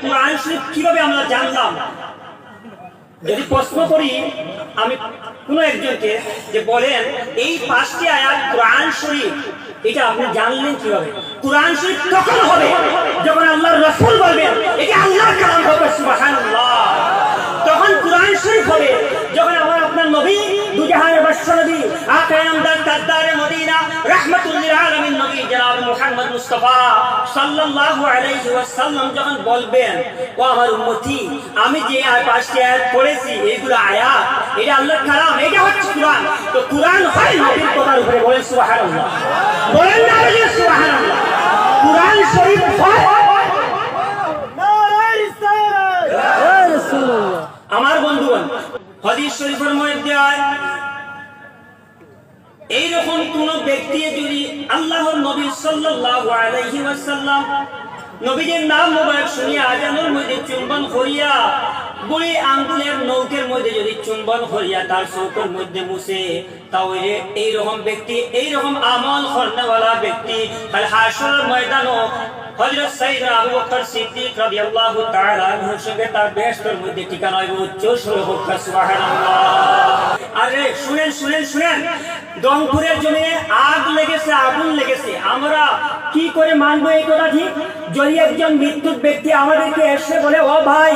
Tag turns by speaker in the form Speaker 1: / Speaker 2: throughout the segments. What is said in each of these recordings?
Speaker 1: কোরআন শরীফ কিভাবে আমরা জানলাম? যদি প্রশ্ন করি আমি কোনো একজনকে যে বলেন এই 5টি আয়াত কোরআন শরীফ, এটা আপনি জানলেন কিভাবে? কোরআন শরীফ তখন হবে যখন আল্লাহর রাসূল বলবেন এটা আল্লাহর কালাম হবে, সুবহানাল্লাহ। তখন কোরআন শরীফ হবে যখন আমার আপনার নবী দুজাহানের বিশ্বনবী আকা নামদার তাজদারে মদিনা রাহমাতুল লিল আলামিন নবী জনাব মুহাম্মদ মুস্তাফা সাল্লাল্লাহু আলাইহি ওয়াসাল্লাম যখন বলবেন ও আমার উম্মতি আমি যে 5টি আয়াত পড়েছি এগুলো আয়াত, এটা আল্লাহর কালাম, এটা হচ্ছে কোরআন। তো কোরআন হয় নবীর কথার উপরে, বলেন সুবহানাল্লাহ, বলেন না সুবহানাল্লাহ। কোরআন শরীফ হয় আমার বন্ধুগণ, হাদিস শরীফের মধ্যে এইরকম কোন ব্যক্তি যদি আল্লাহর নবী সাল্লাল্লাহু আলাইহি ওয়াসাল্লাম নবীর নাম মোবারক শুনিয়া আজানের মধ্যে চুম্বন করিয়া বুড়ি আঙ্গুলের নৌকের মধ্যে যদি চুম্বন করিয়া তার চোখের মধ্যে মুছে, তাহলে এইরকম ব্যক্তি, এইরকম আমল করনেওয়ালা ব্যক্তি কাল হাশরের ময়দানে হযরত সাইয়েদনা আবু বকর সিদ্দিক রাদিয়াল্লাহু তাআলা আনহুর সঙ্গে তার বেহেশতের মধ্যে ঠিকানা হবে উচ্চ সুরে হোক সুবহানাল্লাহ। আরে শুনেন শুনেন শুনেন, রংপুরের জমিনে আগ লেগেছে, আগুন লেগেছে, আমরা কি করে মানবো এই কথা? ঠিক যদি একজন মৃত্যুর ব্যক্তি আমাদেরকে এসে বলে ও ভাই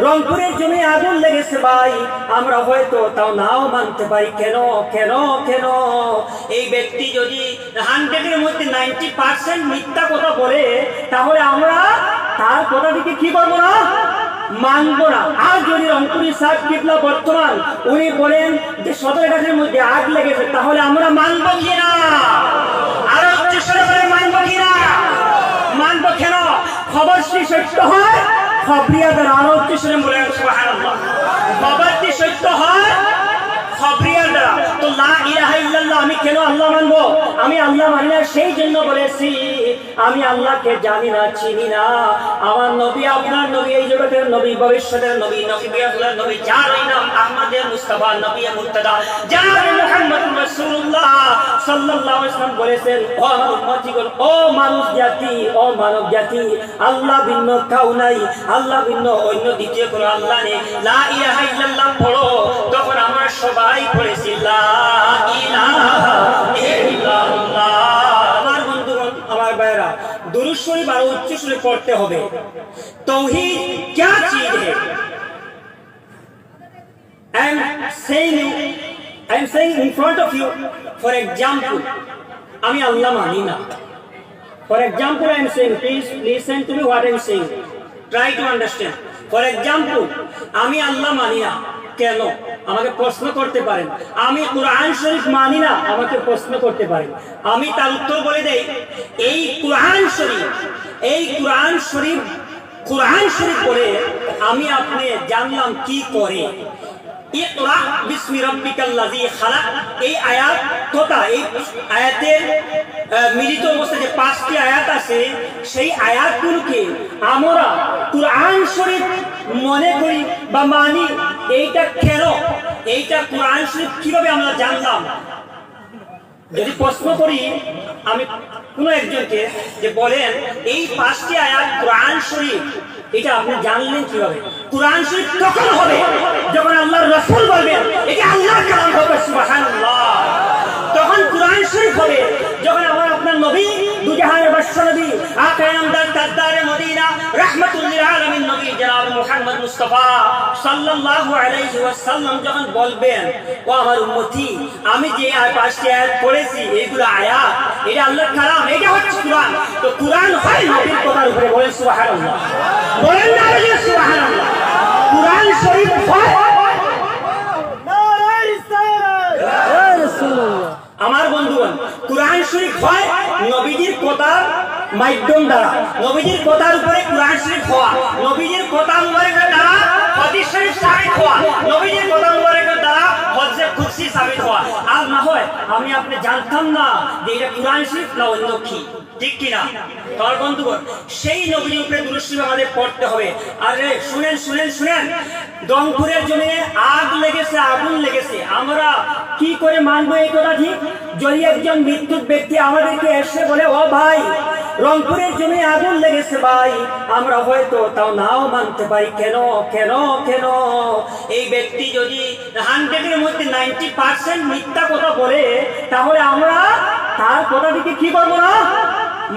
Speaker 1: রংপুরের জমিনে আগুন লেগেছে ভাই, আমরা হয়তো তাও নাও মানতে পারি। কেন কেন কেন? এই ব্যক্তি যদি 100-এর মধ্যে 90% মিথ্যা কথা বলে, তাহলে আমরা তার কথাটিকে কি করবো না, মানবো না। আর যদি রংপুরি সাহেব কিবলা বর্তমান উনি বলেন যে 17 মধ্যে আগ লেগেছে, তাহলে আমরা মানবো কিনা? আরো মানবো কিনা? মানবো। কেন? খবরটি সত্য হয়, খবরিয়াদের আরো বলেন সুবহানাল্লাহ, খবরটি সত্য হয় খবরিয়ার দ্বারা। তো লা ইলাহা ইল্লাল্লাহ আমি কেন আল্লাহ মানবো? আমি আল্লাহ মানি না, সেই জন্য বলেছি আমি আল্লাহকে জানি না, চিনি না। আমার নবী, আপনার নবী, এই জগতের নবী, ভবিষ্যতের নবী, নবী বিয়াতুল্লাহ নবী, যার নাম আহমদে মুস্তাফা নবী মুর্তদা জনাব মুহাম্মদুর রাসূলুল্লাহ সাল্লাল্লাহু আলাইহি ওয়াসাল্লাম বলেছেন ও আমার উম্মতিগণ, ও মানব জাতি, ও মানব জাতি, আল্লাহ ভিন্ন কাউ নাই, আল্লাহ ভিন্ন অন্য দ্বিতীয় কোনো আল্লাহ নেই। লা ইলাহা ইল্লাল্লাহ পড়ো। তখন আমরা সবাই পড়েছি লা ইলাহা ইল্লাল্লাহ। আমার বন্ধুগণ, আমার ভাইরা, দুরূদ শরীফ আরো উচ্চ সুরে পড়তে হবে। তাওহীদ কি চীজ है? I am saying in front of you, for example, আমি আল্লাহ মানি না। For example, I am saying, please listen to me what I am saying. Try to understand. For example, আমি আল্লাহ মানি না। কেন? আমাকে প্রশ্ন করতে পারেন। আমি কোরআন শরীফ মানি না, আমাকে প্রশ্ন করতে পারেন। আমি তার উত্তর বলে দেই, এই কোরআন শরীফ, এই কোরআন শরীফ, কোরআন শরীফ পড়ে আমি আপনি জানলাম কি করে। ইকরা বিসমি রাব্বিকাল্লাযী খালাক, এই আয়াত তথা এই আয়াতের মিলিত অবস্থায় যে 5টি আয়াত আছে, সেই আয়াতগুলোকে আমরা কোরআন শরীফ মনে করি বা মানি। এইটা কেন? এইটা কোরআন শরীফ কিভাবে আমরা জানলাম? যদি প্রশ্ন করি আমি কোনো একজনকে যে বলেন এই 5টি আয়াত কোরআন শরীফ, এটা আপনি জানলেন কিভাবে? কোরআন শরীফ তখন হবে যখন আল্লাহর রাসূল বলবেন এটা আল্লাহর কালাম হবে, সুবহানাল্লাহ। তখন কোরআন শরীফ হবে যখন আমার আপনার নবী দুজাহানের বিশ্বনবী আকা নামদার তাজদারে মদিনা রাহমাতুল লিল আলামিন নবী জনাব মুহাম্মদ মুস্তাফা সাল্লাল্লাহু আলাইহি ওয়াসাল্লাম যখন বলবেন ও আমার উম্মতি আমি যে 5টি আয়াত পড়েছি এগুলো আয়াত, এটা আল্লাহর কালাম, এটা হচ্ছে কোরআন। তো কোরআন হয় নবীর কথার উপরে, বলেন সুবহানাল্লাহ, বলেন না সুবহানাল্লাহ। কোরআন শরীফ হয় আমার বন্ধুগণ, কোরআন শরীফ হয় নবীজির কথার মাধ্যম দ্বারা, নবীজির কথার উপরে কোরআন শরীফ হওয়া, নবীজির কথা মুবারকের দ্বারা হাদিস শরীফ সাবিত হওয়া, নবীজির কথা মুবারকের দ্বারা হজ্জে কুদসি সাবিত হওয়া। আর না হয় আমি আপনি জানতাম না যে এটা কোরআন শরীফ না অন্য কি, ঠিক কিনা? তার বন্ধুগণ, সেই নবীর উপরে দুরূদ শরীফ আমাদের পড়তে হবে। আরে শুনেন শুনেন শুনেন, রংপুরের জমিনে আগ লেগেছে, আগুন লেগেছে, আমরা কি করে মানবো এই কথা? ঠিক যদি একজন মৃত্যুর ব্যক্তি আমাদেরকে এসে বলে ও ভাই রংপুরের জমি আগুন লেগেছে ভাই, আমরা হয়তো তাও নাও মানতে পারি। কেন কেন কেন? এই ব্যক্তি যদি 100-এর মধ্যে 90% মিথ্যা কথা বলে, তাহলে আমরা তার কথাটিকে কি করবো না,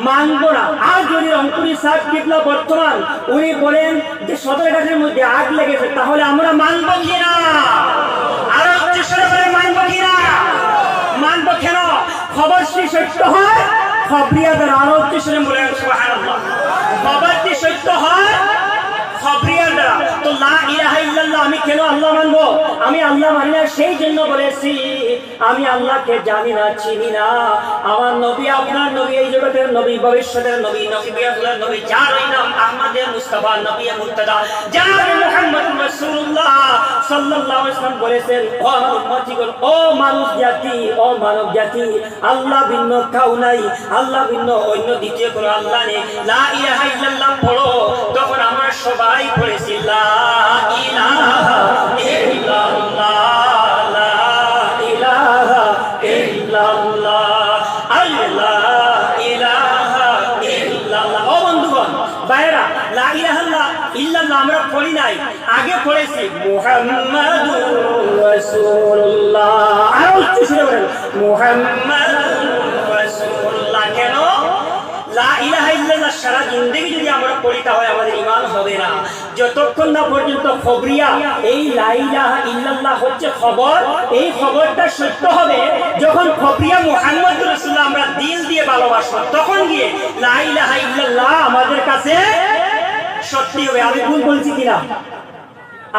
Speaker 1: মানবো না। আর যদি রংপুরি সাহেব কিবলা বর্তমান উনি বলেন যে 17 গাছের মধ্যে আগ লেগেছে, তাহলে আমরা মানবো কিনা? আরো মানবো কিনা? মানবো। কেন? খবর সত্য হয় খবরিয়াদের, আরো বলেন সুবহানাল্লাহ, খবরটি সত্য হয় খবরিয়ার দ্বারা। তো লা ইলাহা ইল্লাল্লাহ আমি কেন আল্লাহ মানবো? আমি আল্লাহ মানি না, সেই জন্য বলেছি আমি আল্লাহকে জানি না, চিনি না। আমার নবী, আপনার নবী, এই জগতের নবী, ভবিষ্যতের নবী, নবীর নবী, যার ওই নাম আহমদে মুস্তাফা, নবী মুর্তজা, জানাব মুহাম্মদুর রাসূলুল্লাহ সাল্লাল্লাহু আলাইহি ওয়াসাল্লাম বলেছেন, ও আমার উম্মতিগণ, ও মানব জাতি, ও মানব জাতি, আল্লাহ ভিন্ন কাউ নাই, আল্লাহ ভিন্ন অন্য দ্বিতীয় কোনো আল্লাহ নেই। লা ইলাহা ইল্লাল্লাহ পড়ো। তখন আমরা সবাই পড়েছি লা ইলাহা ইল্লাল্লাহ, লা ইলাহা ইল্লাল্লাহ, আল্লাহ ইলাহা ইল্লাল্লাহ। ও বন্ধুগণ, ভাইরা, লা ইলাহা ইল্লাল্লাহ আমরা পড়ি নাই, আগে পড়েছি মুহাম্মাদুর রাসূলুল্লাহ। আর উচ্চ সুরে বলেন মুহাম্মাদুর রাসূলুল্লাহ। কেন? লা ইলাহা ইল্লাল্লাহ সারা জিন্দেগি যদি আমরা পড়ি, তাহলে আমাদের ঈমান হবে না, যতক্ষণ না পর্যন্ত খবরিয়া এই লা ইলাহা ইল্লাল্লাহ হচ্ছে খবর, এই খবরটা সত্য হবে যখন খবরিয়া মুহাম্মদুর রাসূলুল্লাহ আমরা দিল দিয়ে ভালোবাসবো, তখন গিয়ে লা ইলাহা ইল্লাল্লাহ আমাদের কাছে সত্যি হবে। আমি ভুল বলছি কিনা?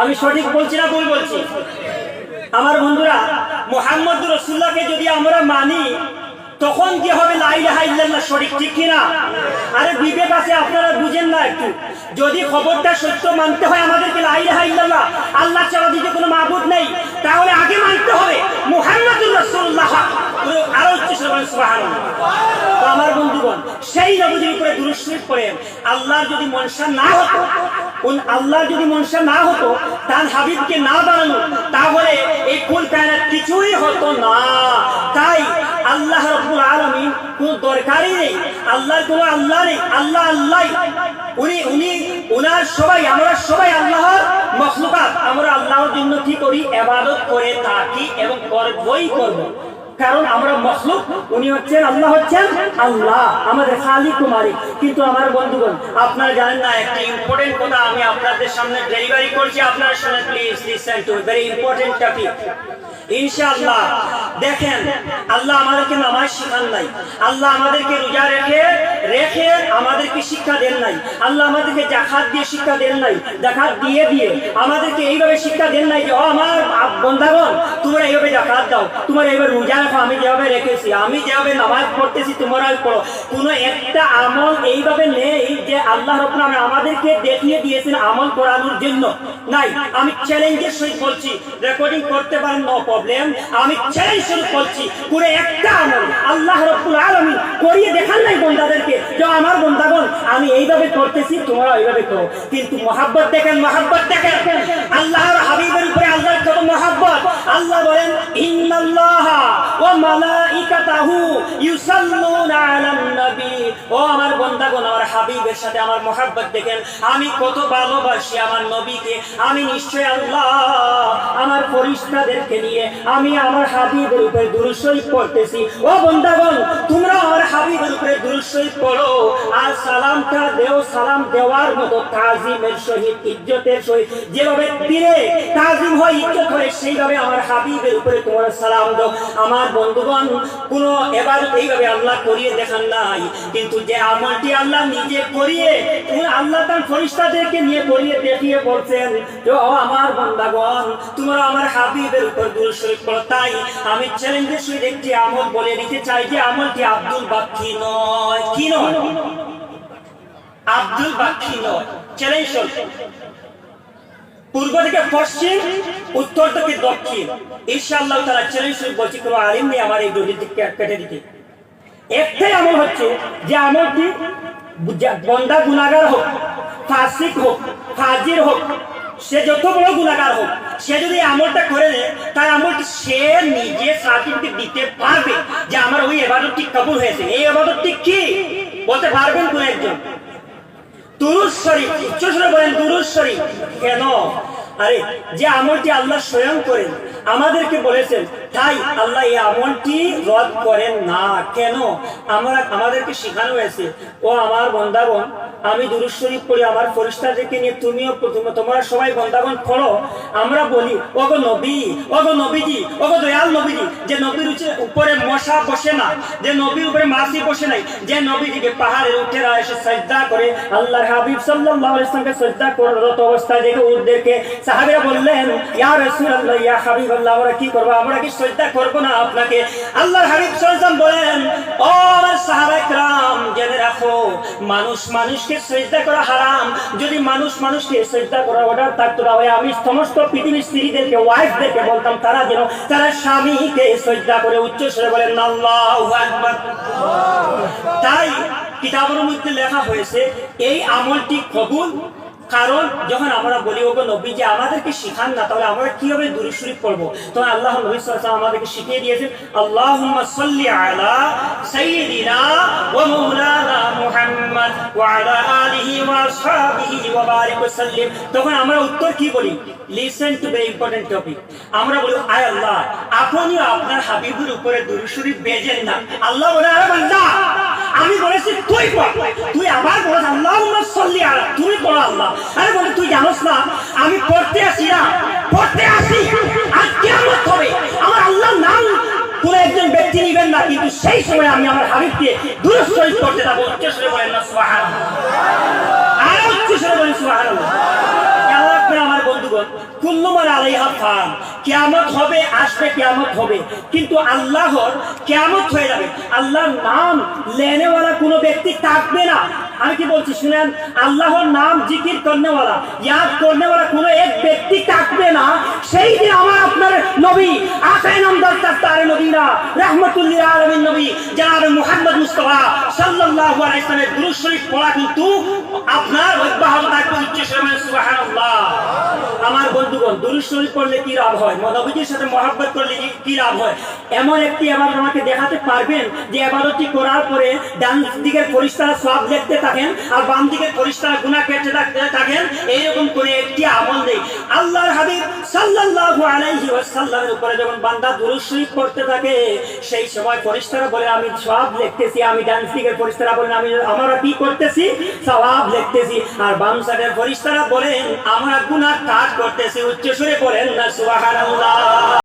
Speaker 1: আমি সঠিক বলছি না ভুল বলছি? আমার বন্ধুরা, মুহাম্মদুর রাসূলুল্লাহকে যদি আমরা মানি, তখন কি হবে লা ইলাহা ইল্লাল্লাহ সঠিক, ঠিক কিনা? আরে বিবেক আছে, আপনারা বুঝেন না একটু? যদি খবরটা সত্য মানতে হয় আমাদেরকে লা ইলাহা ইল্লাল্লাহ, আল্লাহ ছাড়া দ্বিতীয় কোনো মাবুদ নেই, তাহলে আগে মানতে হবে মুহাম্মদুর রাসূলুল্লাহ। আরো উচ্চ বলেন সুবহানাল্লাহ। তো আমার বন্ধুগণ, সেই নবীর উপরে দুরূদ শরীফ পড়েন। আল্লাহর যদি মনসা না হতো, আল্লাহর যদি মনসা না হতো তার হাবিবকে না বানানো, তাহলে এই কুল কায়নাত কিছুই হতো না। তাই আল্লাহ রাব্বুল আলামিন কোন দরকারই নেই, আল্লাহর কোনো আল্লাহ নেই, আল্লাহ আল্লাহই। উনি উনার সবাই, আমরা সবাই আল্লাহর মাখলুকাত। আমরা আল্লাহর জন্য কি করি? ইবাদত করে থাকি এবং করবই করব, কারণ আমরা মাখলুক, উনি হচ্ছেন আল্লাহ, হচ্ছেন আল্লাহ আমাদের খালিক ও মালিক। কিন্তু আমার বন্ধুগণ, আপনারা জানেন না, একটা ইম্পর্টেন্ট কথা আমি আপনাদের সামনে ডেলিভারি করছি, আপনারা শুনে please listen to very important topic. ইনশাআল্লাহ দেখেন, আল্লাহ আমাদেরকে নামাজ শিখান নাই, আল্লাহ আমাদেরকে রোজা রেখে আমাদেরকে শিক্ষা দেন নাই, আল্লাহ আমাদেরকে যাকাত দিয়ে শিক্ষা দেন নাই, যাকাত দিয়ে আমাদেরকে এইভাবে শিক্ষা দেন নাই যে ও আমার বন্দাগণ তোমরা এইভাবে যাকাত দাও, তোমরা এইভাবে রোজা রাখো, আমি যেভাবে রেখেছি, আমি যেভাবে নামাজ পড়তেছি তোমরাও পড়ো। কোনো একটা আমল এইভাবে নেই যে আল্লাহ রাব্বুল আলামিন আমাদেরকে দেখিয়ে দিয়েছেন আমল করানোর জন্য, নাই। আমি চ্যালেঞ্জের সহিত বলছি, রেকর্ডিং করতে পারেন নো প্রবলেম, আমি চ্যালেঞ্জ শুরু করছি, পুরো একটা আমল আল্লাহ রাব্বুল আলামিন করিয়ে দেখান নাই বন্দাদেরকে যে আমার বন্দাগণ আমি এইভাবে করতেছি তোমরা এইভাবে করো। কিন্তু মহাব্বত দেখেন, মহাব্বত দেখেন আল্লাহর হাবিবের উপরে আল্লাহর কত মহাব্বত। আল্লাহ বলেন ইন্নাল্লাহা ওয়া মালাইকাতাহু ইউসাল্লুনা আলান নবী। ও আমার বন্দাগণ, আমার হাবিবের সাথে আমার মহাব্বত দেখেন, আমি কত ভালোবাসি আমার নবীকে। আমি নিশ্চয় আল্লাহ আমার ফেরেশতাদেরকে নিয়ে আমি আমার হাবিবের উপরে দুরূদ শরীফ পড়তেছি। ও বন্দাগণ, তোমরা আমার হাবিবের উপরে দুরূদ শরীফ পড়ো আর সালামটা দেও, সালাম দেওয়ার মতো তাজিমের সহিত, ইজ্জতের সহিত, যেভাবে দিলে তাজিম হয়, ইজ্জত হয়, সেইভাবে আমার হাবিবের উপরে তোমরা সালাম দাও। আমার বন্ধুগণ, কোনো ইবাদত এইভাবে আল্লাহ করিয়ে দেখান নাই, কিন্তু যে আমলটি আল্লাহ নিজে করিয়ে আল্লাহ তার ফেরেশতাদেরকে নিয়ে করিয়ে দেখিয়ে বলছেন যে ও আমার বান্দাগণ তোমরা আমার হাবিবের উপর দুরূদ শরীফ পড়ো। তাই আমি চ্যালেঞ্জের সহিত একটি আমল বলে দিতে চাই যে আমলটি আব্দুল বাক্কি নয়। কি নয়? আব্দুল বাক্কি নয়। চ্যালেঞ্জ পূর্ব থেকে পশ্চিম, উত্তর থেকে দক্ষিণ, ইনশাআল্লাহ তাআলা চ্যালেঞ্জ বলছি, কোনো আলিম নেই আমার এই দলিলটি কেটে দিতে। একটাই আমল হচ্ছে যে আমলটি বন্দা গুনাহগার হোক, ফাসিক হোক, ফাজির হোক, সে যত বড় গুনাহগার হোক, সে যদি আমলটা করে নেয়, তার আমলটি সে নিজে সার্টিফিকেট দিতে পারবে যে আমার ওই ইবাদতটি কবুল হয়েছে। এই ইবাদতটি কি? বলতে পারবেন কোন একজন? দুরূদ শরীফ, উচ্চস্বরে বলেন দুরূদ শরীফ। কেন? আরে যে আমলটি আল্লাহ স্বয়ং করেন, আমাদেরকে বলেছেন, তাই আল্লাহ এই আমলটি রদ করেন না। কেন? আমাদেরকে শেখানো হয়েছে, ও আমার বন্দাগণ, আমি দুরূদ শরীফ পড়ি আমার ফেরেশতাদেরকে নিয়ে, তুমিও তোমরা সবাই বন্দাগণ পড়ো। আমরা বলি, ওগো নবী, ওগো নবীজি, ওগো দয়াল নবীজি, যে নবীর উপরে মশা বসে না, যে নবীর উপরে মাছি বসে নাই, যে নবীজিকে পাহাড়ের উঠেরা এসে সাজদা করে আল্লাহর হাবিব সাল্লাল্লাহু আলাইহি ওয়াসাল্লামকে সাজদা করত অবস্থায় দেখে উঠদেরকে সাহাবীরা বললেন, ইয়া রাসূলুল্লাহ, ইয়া হাবিবাল্লাহ, আমরা কি করব? আমরা কি সাজদা করব না আপনাকে? আল্লাহর হাবিব সাল্লাল্লাহু আলাইহি ওয়াসাল্লাম বলেন, ও আমার সাহাবায়ে کرام, জেনে রাখো, মানুষকে সাজদা করা হারাম। যদি মানুষকে সাজদা করা অর্ডার থাকতো, তবে আমি সমস্ত পৃথিবীর স্ত্রীদেরকে, ওয়াইফদেরকে বলতাম তারা যেন তারা স্বামীকে সাজদা করে। উচ্চ স্বরে বলেন আল্লাহু আকবার। তাই কিতাবের মধ্যে লেখা হয়েছে এই আমলটি কবুল। কারণ যখন আমরা বলি, ওগো নবী, যে আমাদেরকে শিখান না, তাহলে আমরা কিভাবে দুরূদ শরীফ পড়বো? তখন আল্লাহ নবী সাল্লাল্লাহু আলাইহি ওয়াসাল্লাম আমাদেরকে শিখিয়ে দিয়েছেন, আল্লাহুম্মা সাল্লি আলা সাইয়্যিদিনা ওয়া মাওলানা মুহাম্মদ ওয়া আলা আলিহি ওয়া আসহাবিহি ওয়া বারিক ওয়া সাল্লিম। তখন আমরা উত্তর কি বলি? Listen to the important topic. আমরা বলি, আয় আল্লাহ, আপনিও আপনার হাবিবের উপরে দুরূদ শরীফ বেজেন না। আল্লাহ বলে, আরে বান্দা, আমি বলেছি তুই পড়, তুই আবার বলছ আল্লাহুম্মা সাল্লি আলা, তুই পড় আল্লাহ। আরে বলে, তুই জানোস না আমি পড়তে আসি না, পড়তে আসি আর কিয়ামত হবে, আমার আল্লাহর নাম কোন একজন ব্যক্তি নিবেন না, কিন্তু সেই সময় আমি আমার হাবিবকে দুরূদ শরীফ পড়তে যাব। উচ্চ স্বরে বলেন না সুবহানাল্লাহ, আর উচ্চ স্বরে বলেন সুবহানাল্লাহ। আমার বন্ধুগণ, কুল্লু মান আলাইহা ফান, কিয়ামত হবে, আসবে, কিয়ামত হবে, কিন্তু আল্লাহর কিয়ামত হয়ে যাবে, আল্লাহর নাম লেনেওয়ালা কোনো ব্যক্তি থাকবে না। আমি কি বলছি শুনেন, আল্লাহর নাম জিকির করনেওয়ালা, ইয়াদ করনেওয়ালা কোনো এক ব্যক্তি থাকবে না। সেই দিন আমার আপনার নবী আকায়ে নামদার তাফতারে মদিনা রাহমাতুল লিল আলামিন নবী জনাব মুহাম্মদ মুস্তাফা সাল্লাল্লাহু আলাইহি ওয়াসাল্লামের দুরূদ শরীফ পড়া কিন্তু আপনার অব্যাহত থাকবে। উচ্চ স্বরে সুবহানাল্লাহ। আমার বন্ধুগণ, দুরূদ শরীফ পড়লে কি লাভ হয়? নবীজির সাথে মহব্বত করলে কি লাভ হয়? এমন একটি ইবাদত আমাকে দেখাতে পারবেন যে ইবাদতটি করার পরে ডান দিকের ফেরেশতারা সওয়াব লিখতে থাকেন আর বাম দিকের ফেরেশতারা গুনাহ কেটে থাকেন? এইরকম করে একটি আমল নেই। আল্লাহর হাবিব সাল্লাল্লাহু আলাইহি ওয়াসাল্লামের উপরে যখন বান্দা দুরূদ শরীফ পড়তে থাকে, সেই সময় ফেরেশতারা বলে, আমি সওয়াব লিখতেছি। আমি ডান দিকের ফেরেশতারা বলেন, আমরা কি করতেছি? সওয়াব লিখতেছি। আর বাম সাইডের ফেরেশতারা বলেন, আমরা গুনাহ কাজ করতেছি। উচ্চ স্বরে বলেন না সুবহানাল্লাহ।